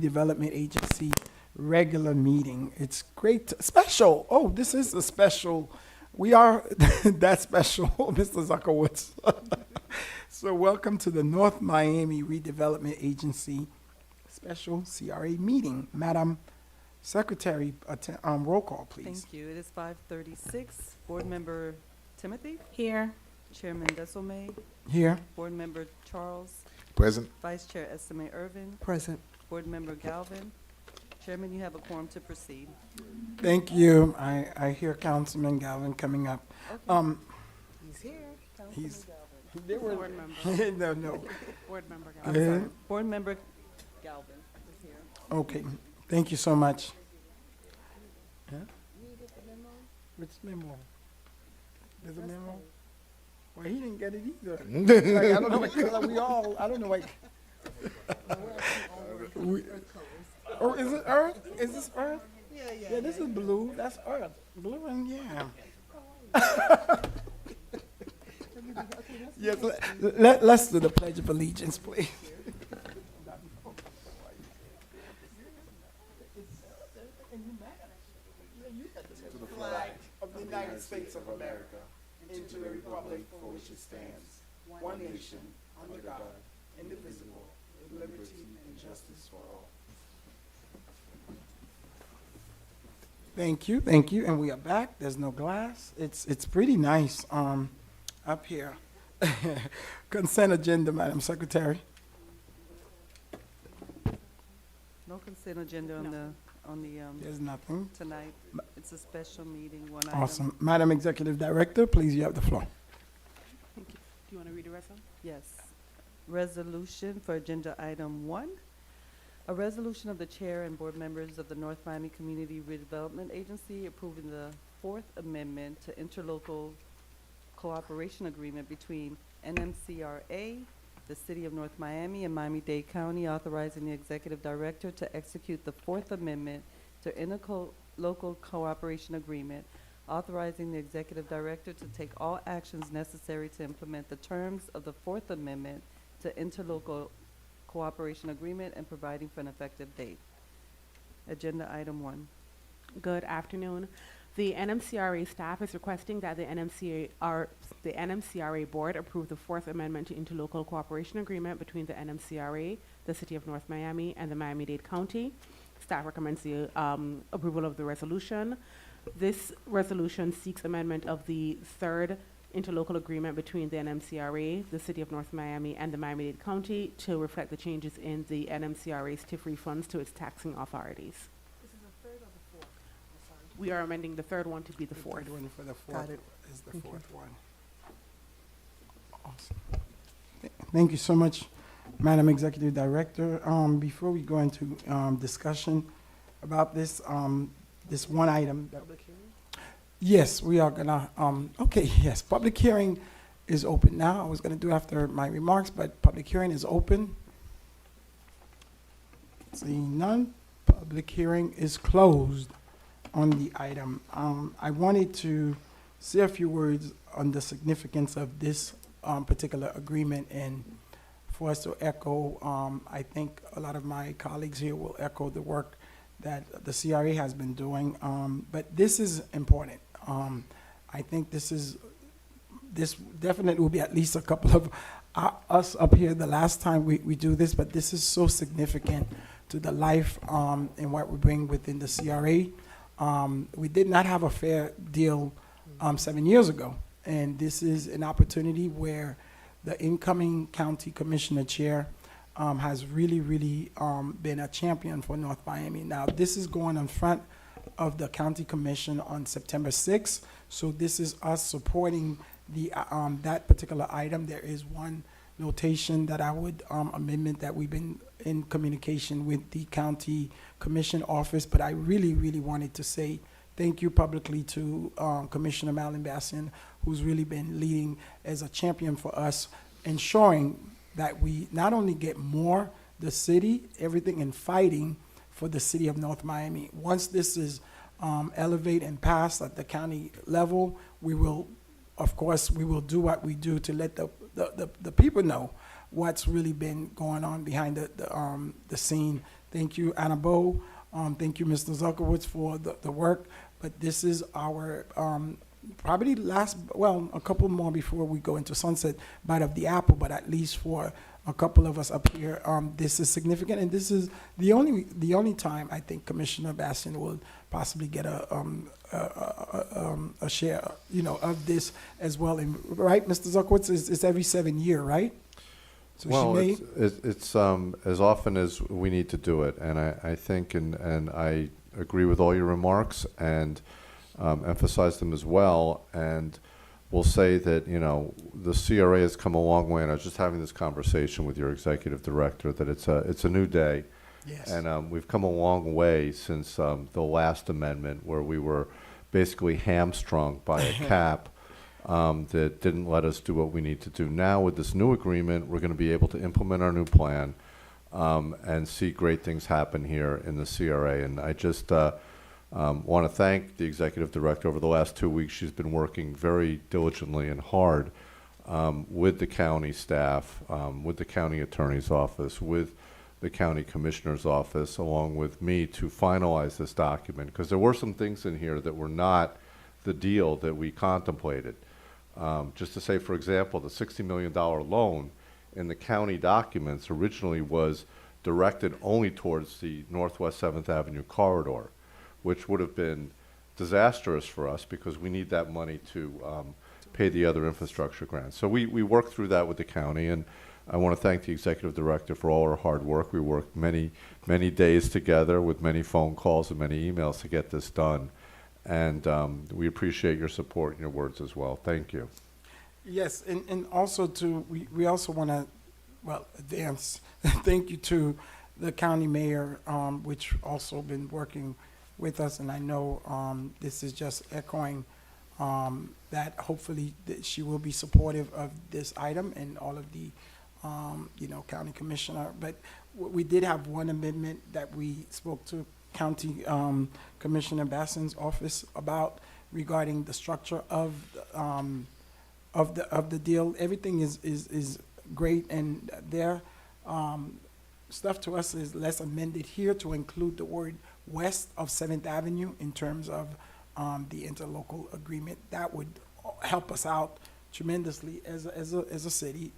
Development Agency regular meeting. It's great, special. Oh, this is a special. We are that special, Mr. Zuckerwitz. So welcome to the North Miami Redevelopment Agency special CRA meeting. Madam Secretary, roll call, please. Thank you. It is 5:36. Board Member Timothy, Here. Chairman Desolme, Here. Board Member Charles, Present. Vice Chair Estimate Irvin, Present. Board Member Galvin. Chairman, you have a quorum to proceed. Thank you. I hear Councilman Galvin coming up. He's here. He's, they were, Board member. no. Board member. I'm Go sorry. ahead. Board Member Galvin is here. Okay, thank you so much. Huh? Which memo? There's a memo? Well, he didn't get it either. Like, I don't know, I don't know, like. Oh, is it Earth? Is this Earth? Yeah, this is blue, that's Earth. Blue and yeah. Yes, let's do the Pledge of Allegiance, please. To the flag of the United States of America, and to the republic for which it stands, one nation, under God, indivisible, with liberty and justice for all. Thank you, and we are back. There's no glass. It's pretty nice up here. Consent agenda, Madam Secretary. No consent agenda on the There's nothing. tonight. It's a special meeting, one Awesome. item. Madam Executive Director, please, you have the floor. Thank you. Do you want to read the rest of them? Yes. Resolution for agenda item 1. A resolution of the chair and board members of the North Miami Community Redevelopment Agency approving the Fourth Amendment to Interlocal Cooperation Agreement between NMCRA, the City of North Miami, and Miami-Dade County, authorizing the Executive Director to execute the Fourth Amendment to Interlocal Cooperation Agreement, authorizing the Executive Director to take all actions necessary to implement the terms of the Fourth Amendment to Interlocal Cooperation Agreement and providing for an effective date. Agenda item 1. Good afternoon. The NMCRA staff is requesting that the NMCRA board approve the Fourth Amendment to Interlocal Cooperation Agreement between the NMCRA, the City of North Miami, and the Miami-Dade County. Staff recommends the approval of the resolution. This resolution seeks amendment of the third interlocal agreement between the NMCRA, the City of North Miami, and the Miami-Dade County to reflect the changes in the NMCRA's TIF refunds to its taxing authorities. This is the third or the fourth? We are amending the third one to be the fourth. Third one for the fourth Got it. is the Thank you. fourth one. Awesome. Thank you so much, Madam Executive Director. Before we go into discussion about this, this one item. Public hearing? Yes, we are gonna, okay, yes, public hearing is open now. I was gonna do after my remarks, but public hearing is open. Seeing none, public hearing is closed on the item. I wanted to say a few words on the significance of this particular agreement, and for us to echo, I think a lot of my colleagues here will echo the work that the CRA has been doing, but this is important. I think this definitely will be at least a couple of us up here the last time we do this, but this is so significant to the life and what we bring within the CRA. We did not have a fair deal 7 years ago, and this is an opportunity where the incoming county commissioner chair has really been a champion for North Miami. Now, this is going in front of the county commission on September 6th, so this is us supporting the that particular item. There is one notation that I would amendment that we've been in communication with the county commission office, but I really wanted to say thank you publicly to Commissioner Malin Bassian, who's really been leading as a champion for us, ensuring that we not only get more the city, everything in fighting for the City of North Miami. Once this is elevated and passed at the county level, we will, of course, we will do what we do to let the people know what's really been going on behind the scene. Thank you, Annabelle. Thank you, Mr. Zuckerwitz, for the work. But this is our probably last, well, a couple more before we go into sunset bite of the apple, but at least for a couple of us up here, this is significant, and this is the only time I think Commissioner Bastian will possibly get a share, of this as well. And right, Mr. Zuckerwitz, it's every 7 year, right? So Well, she may. it's as often as we need to do it, and I think, and I agree with all your remarks and emphasize them as well, and we'll say that, the CRA has come a long way, and I was just having this conversation with your executive director, that it's a new day. Yes. And we've come a long way since the last amendment, where we were basically hamstrung by a cap that didn't let us do what we need to do. Now, with this new agreement, we're going to be able to implement our new plan and see great things happen here in the CRA. And I just want to thank the executive director. Over the last 2 weeks, she's been working very diligently and hard with the county staff, with the county attorney's office, with the county commissioner's office, along with me, to finalize this document, because there were some things in here that were not the deal that we contemplated. Just to say, for example, the $60 million loan in the county documents originally was directed only towards the Northwest 7th Avenue corridor, which would have been disastrous for us because we need that money to pay the other infrastructure grants. So we worked through that with the county, and I want to thank the executive director for all her hard work. We worked many, many days together with many phone calls and many emails to get this done. And we appreciate your support and your words as well. Thank you. Yes, and also we also want to, advance thank you to the county mayor, which also been working with us, and I know this is just echoing that hopefully that she will be supportive of this item and all of the, county commissioner. But we did have one amendment that we spoke to County Commissioner Basson's office about, regarding the structure of the deal. Everything is great, and their stuff to us is less amended here to include the word west of 7th Avenue in terms of the interlocal agreement. That would help us out tremendously as a city,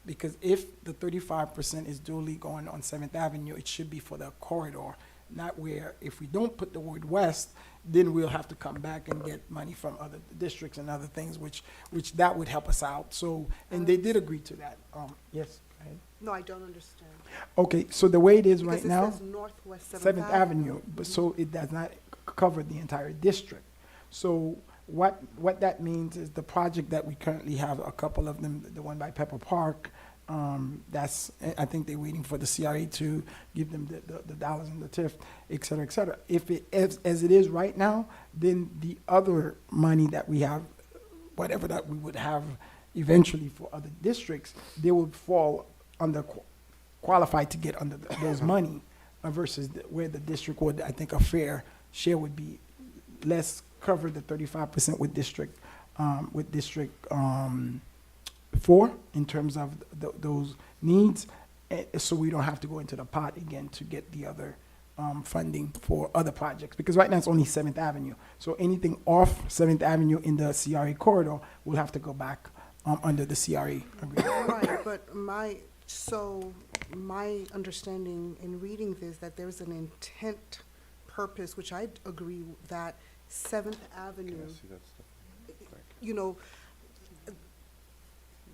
because if the 35% is duly going on 7th Avenue, it should be for the corridor, not where, if we don't put the word west, then we'll have to come back and get money from other districts and other things, which that would help us out. So, and they did agree to that. Yes, go ahead. No, I don't understand. Okay, so the way it is Because right it now, says Northwest 7th Avenue, but so it does not cover the entire district. So what that means is the project that we currently have, a couple of them, the one by Pepper Park, that's, I think they're waiting for the CRA to give them the dollars and the TIF, et cetera, et cetera. If it, as it is right now, then the other money that we have, whatever that we would have eventually for other districts, they would fall under, qualified to get under those money versus where the district would, I think a fair share would be less, cover the 35% with District 4 in terms of those needs, so we don't have to go into the pot again to get the other funding for other projects, because right now it's only 7th Avenue. So anything off 7th Avenue in the CRA corridor will have to go back under the CRA agreement. Right, but my understanding in reading this, that there's an intent purpose, which I agree that 7th Avenue,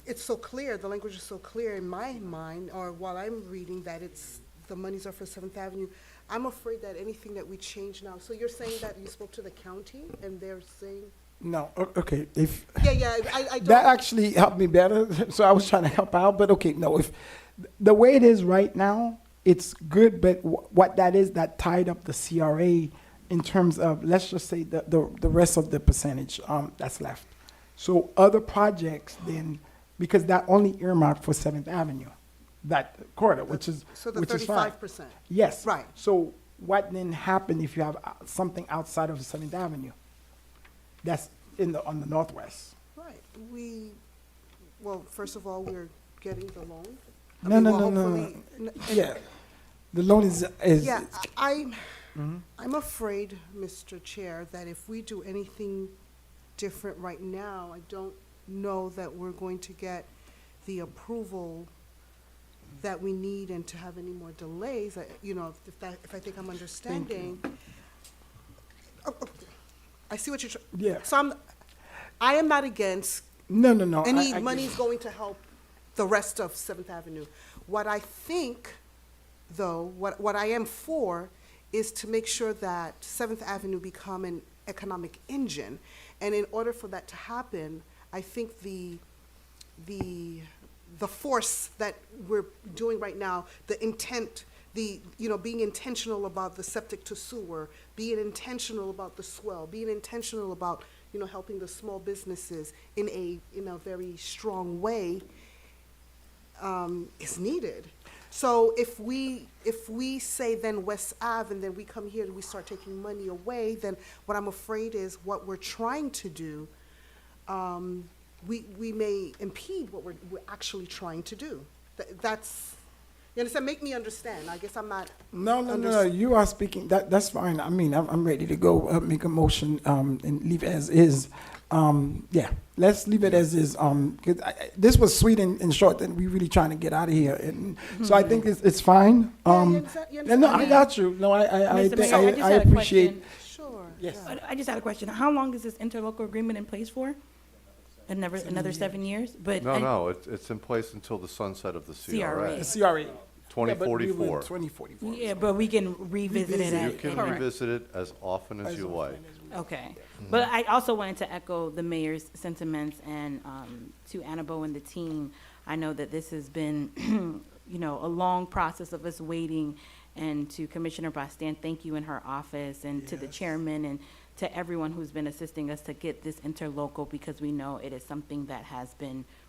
it's so clear, the language is so clear in my mind, or while I'm reading that it's, the monies are for 7th Avenue. I'm afraid that anything that we change now, so you're saying that you spoke to the county and they're saying? No, okay, if. Yeah, I don't. That actually helped me better, so I was trying to help out, but okay, no, if, the way it is right now, it's good, but what that is, that tied up the CRA in terms of, let's just say, the rest of the percentage that's left. So other projects then, because that only earmarked for 7th Avenue, that corridor, which is, So the which is fine. 35%. Yes. Right. So what then happened if you have something outside of 7th Avenue? That's on the northwest. Right, well, first of all, we're getting the loan. I No, mean, no, well, no, no, hopefully- Yeah. The loan is. Yeah, I'm afraid, Mr. Chair, that if we do anything different right now, I don't know that we're going to get the approval that we need and to have any more delays. You know, if I think I'm understanding. Oh, I see what you're trying. Yeah. So I am not against No. any I money's going to help the rest of Seventh Avenue. What I think, though, what I am for is to make sure that Seventh Avenue become an economic engine. And in order for that to happen, I think the force that we're doing right now, the intent, being intentional about the septic to sewer, being intentional about the swell, being intentional about, helping the small businesses in a very strong way, is needed. So if we say then West Ave and then we come here and we start taking money away, then what I'm afraid is what we're trying to do, we may impede what we're actually trying to do. That's, you understand? Make me understand. I guess I'm not. No. You are speaking. That's fine. I mean, I'm ready to go make a motion and leave as is. Yeah, let's leave it as is. 'Cause this was sweet and short, and we really trying to get out of here. And so I think it's fine. Yeah, you understand? No, I got you. No, I Mr. think Mayor, I just I had a appreciate. question. Sure. Yes. yeah. I just had a question. How long is this interlocal agreement in place for? Another 7 years? But No, it's in place until the sunset of the CRA. The CRA. 2044. 2044. Yeah, but we can revisit it You at. can revisit it as often as you like. Okay. But I also wanted to echo the mayor's sentiments and to Annabelle and the team. I know that this has been, a long process of us waiting. And to Commissioner Bastien, thank you in her office, and to the chairman and to everyone who's been assisting us to get this interlocal, because we know it is something that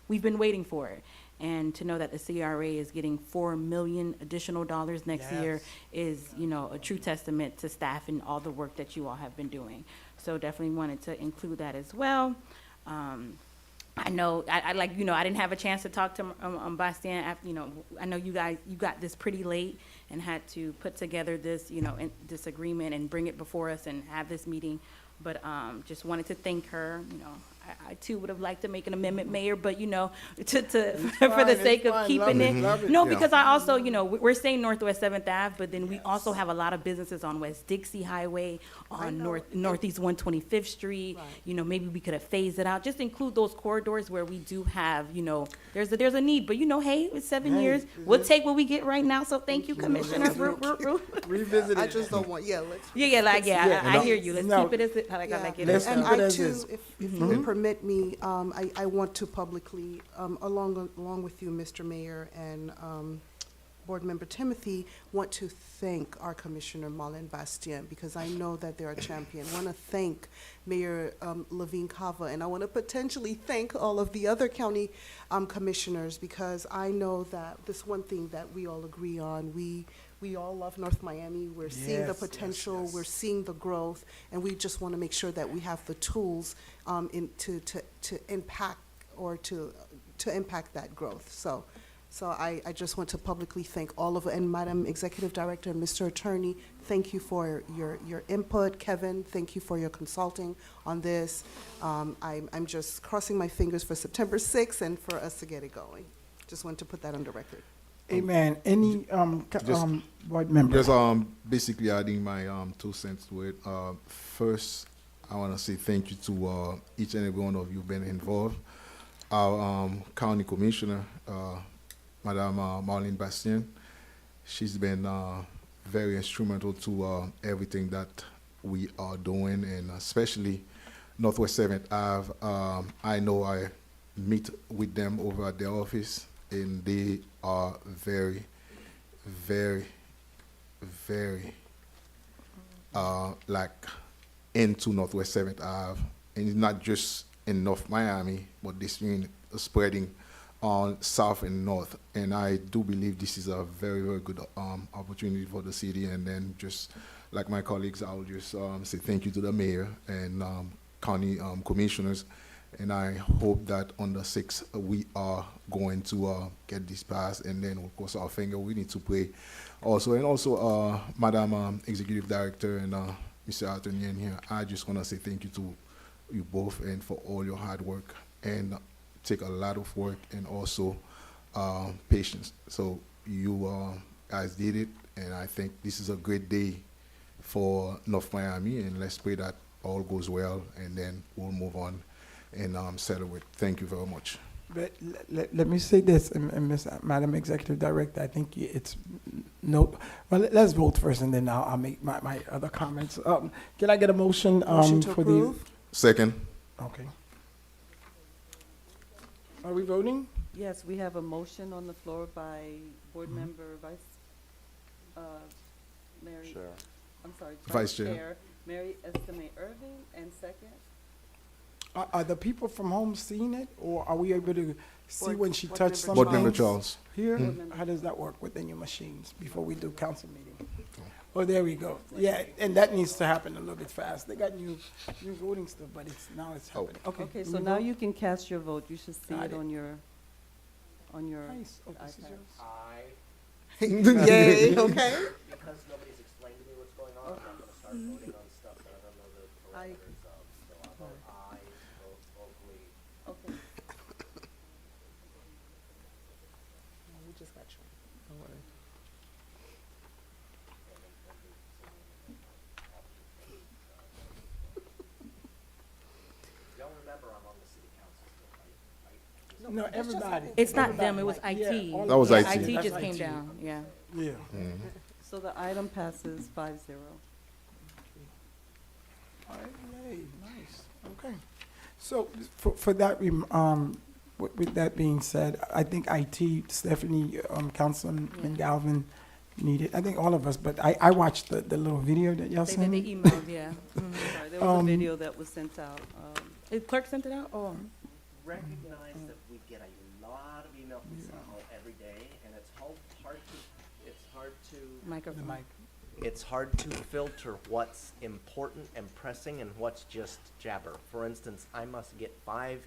we've been waiting for it. And to know that the CRA is getting $4 million additional dollars next year is, a true testament to staff and all the work that you all have been doing. So definitely wanted to include that as well. I know, I didn't have a chance to talk to Bastien. I know you got this pretty late and had to put together this, this agreement and bring it before us and have this meeting. But just wanted to thank her. I too would have liked to make an amendment, Mayor, but for the sake of keeping it. No, because I also, we're saying Northwest 7th Ave, but then we also have a lot of businesses on West Dixie Highway, on Northeast 125th Street. Right. Maybe we could have phased it out. Just include those corridors where we do have, there's a need. But hey, it's 7 years. We'll take what we get right now. So thank you, Commissioner. Revisit I it. just don't want. Yeah. Let's. I hear you. Let's keep it as it. I like it. Let's And keep it I as too, is. if you would permit me, I want to publicly, along with you, Mr. Mayor, and Board Member Timothy, want to thank our Commissioner Marlene Bastien, because I know that they're a champion. I want to thank Mayor Levine Cava, and I want to potentially thank all of the other county commissioners, because I know that this one thing that we all agree on, we all love North Miami. We're seeing the potential. We're seeing the growth, and we just want to make sure that we have the tools to impact or to impact that growth. So I just want to publicly thank all of, and Madam Executive Director and Mr. Attorney, thank you for your input. Kevin, thank you for your consulting on this. I'm just crossing my fingers for September 6th and for us to get it going. Just want to put that on the record. Amen. Any board member? Just basically adding my 2 cents to it. First, I want to say thank you to each and every one of you been involved. Our county commissioner, Madame Marlene Bastien, she's been very instrumental to everything that we are doing, and especially Northwest 7th Ave. I know I meet with them over at their office, and they are very, very, very into Northwest 7th Ave, and it's not just in North Miami, but this means spreading on south and north. And I do believe this is a very, very good opportunity for the city. And then just like my colleagues, I'll just say thank you to the mayor and county commissioners, And I hope that on the 6th, we are going to get this passed, and then, of course, our finger, we need to pray also. And also, Madam Executive Director and Mr. Arthur Nyen here, I just want to say thank you to you both and for all your hard work, and take a lot of work and also patience. So you guys did it, and I think this is a great day for North Miami, and let's pray that all goes well, and then we'll move on and settle it. Thank you very much. But let me say this, and Madam Executive Director, I think it's no. Well, let's vote first, and then I'll make my other comments. Can I get a motion? Motion to for approve? Second. Okay. Are we voting? Yes, we have a motion on the floor by Board Member Mary. Chair. I'm sorry. Vice Chair. Mary Estime Irving, and second. Are the people from home seeing it, or are we able to see Board- when she Board touched Member something? Board Member Charles. Here? Board Member. How does that work within your machines before we do council meeting? Oh, there we go. Yeah, and that needs to happen a little bit fast. They got new voting stuff, but now it's happening. Okay. Okay, do so we now vote? you can cast your vote. You should see Got it it. on your Nice. Oh, this is iPad. yours? Yay, okay. Because nobody's explained to me what's going on, I'm not gonna start voting on stuff that I don't know the parameters of, so I vote aye, vote vocally. Okay. We just got you. Don't worry. Y'all remember I'm on the city council still, right? No, everybody. It's not them, it was Everybody. IT. Yeah, all That was of IT. us. IT That's just came down, yeah. Yeah. So the item passes 5-0. All right, yay, nice, okay. So, for that, with that being said, I think IT, Stephanie, Councilman Galvin needed, I think all of us, but I watched the little video that y'all They sent did me. the emails, yeah. Sorry, there was a video that was sent out. The clerk sent it out, or? Recognize that we get a lot of email from City Hall every day, and it's Microphone. it's hard to filter what's important and pressing and what's just jabber. For instance, I must get 5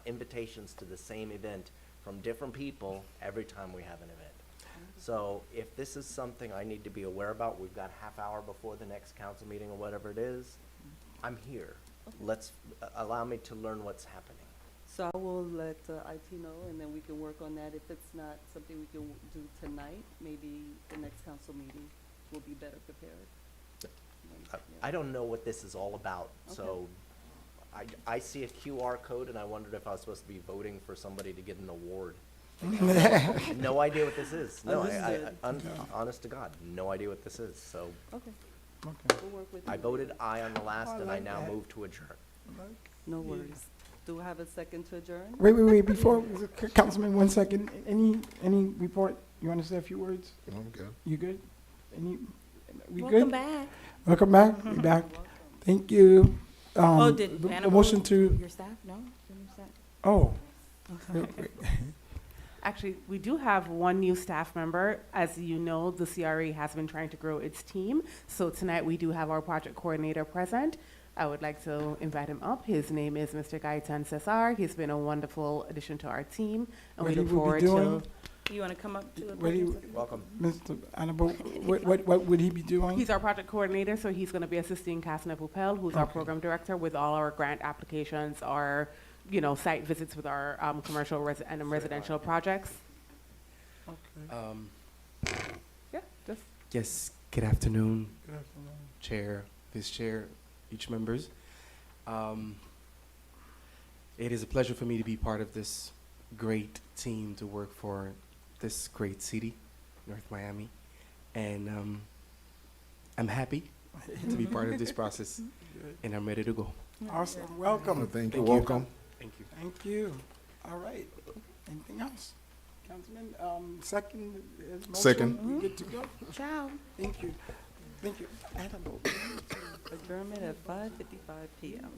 invitations to the same event from different people every time we have an event. So if this is something I need to be aware about, we've got half hour before the next council meeting or whatever it is, I'm here. Let's, allow me to learn what's happening. So I will let IT know, and then we can work on that. If it's not something we can do tonight, maybe the next council meeting will be better prepared. I don't know what this is all about, so I see a QR code and I wondered if I was supposed to be voting for somebody to get an award. No idea what this is. No, Understood. honest to God, no idea what this is, so Okay, Okay. we'll work with you. I voted aye on the last I and I like now that. move to adjourn. No worries. Do I have a second to adjourn? Wait, before, Councilman, 1 second, any report, you want to say a few words? Okay. You good? We good? Welcome back. Welcome back, we back. Thank you. Oh, did The Annabelle motion do to, your staff? No? Your new staff? oh. Actually, we do have one new staff member. As you know, the CRA has been trying to grow its team. So tonight we do have our project coordinator present. I would like to invite him up. His name is Mr. Gaetan Cesar. He's been a wonderful addition to our team. And we What look he will be forward doing? to, You want to come up to the What do you- podium? Welcome. Mr. Annabelle, what would he be doing? he's our project coordinator, so he's going to be assisting Kasna Pupel, who's our Okay. program director, with all our grant applications, our, site visits with our commercial and residential projects. Yeah, just Yes, good afternoon, Chair, Vice Chair, each members. It is a pleasure for me to be part of this great team to work for this great city, North Miami. And I'm happy to be part of this process, and I'm ready to go. Awesome, welcome. Thank you. Thank you. Welcome. Thank you. Thank you. All right. Anything else? Councilman, second motion? Second. We good to go? Ciao. Thank you. Thank you. Annabelle. Adjournment at 5:55 PM.